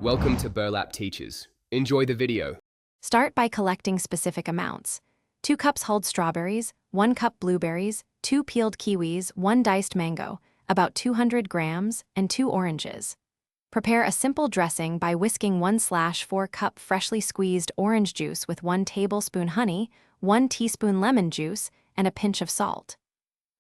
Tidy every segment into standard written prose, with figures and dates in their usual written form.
Welcome to Burlap Teachers. Enjoy the video. Start by collecting specific amounts. 2 cups hulled strawberries, 1 cup blueberries, 2 peeled kiwis, 1 diced mango, about 200 grams, and 2 oranges. Prepare a simple dressing by whisking 1/4 cup freshly squeezed orange juice with 1 tablespoon honey, 1 teaspoon lemon juice, and a pinch of salt.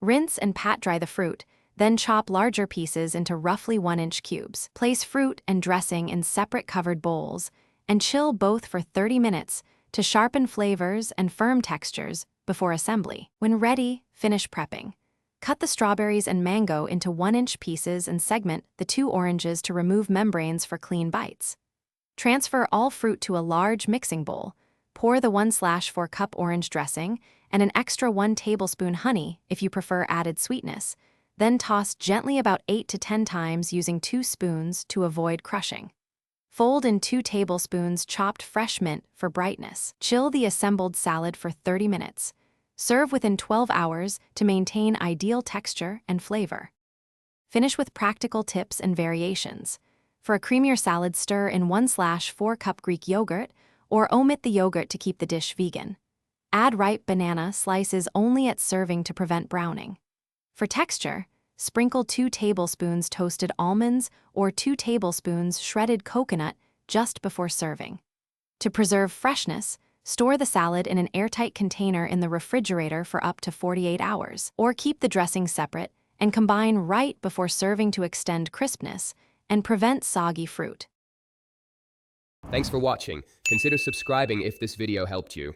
Rinse and pat dry the fruit, then chop larger pieces into roughly 1-inch cubes. Place fruit and dressing in separate covered bowls and chill both for 30 minutes to sharpen flavors and firm textures before assembly. When ready, finish prepping. Cut the strawberries and mango into 1-inch pieces and segment the 2 oranges to remove membranes for clean bites. Transfer all fruit to a large mixing bowl. Pour the 1/4 cup orange dressing and an extra 1 tablespoon honey if you prefer added sweetness. Then toss gently about 8 to 10 times using 2 spoons to avoid crushing. Fold in 2 tablespoons chopped fresh mint for brightness. Chill the assembled salad for 30 minutes. Serve within 12 hours to maintain ideal texture and flavor. Finish with practical tips and variations. For a creamier salad, stir in 1/4 cup Greek yogurt or omit the yogurt to keep the dish vegan. Add ripe banana slices only at serving to prevent browning. For texture, sprinkle 2 tablespoons toasted almonds or 2 tablespoons shredded coconut just before serving. To preserve freshness, store the salad in an airtight container in the refrigerator for up to 48 hours, or keep the dressing separate and combine right before serving to extend crispness and prevent soggy fruit. Thanks for watching. Consider subscribing if this video helped you.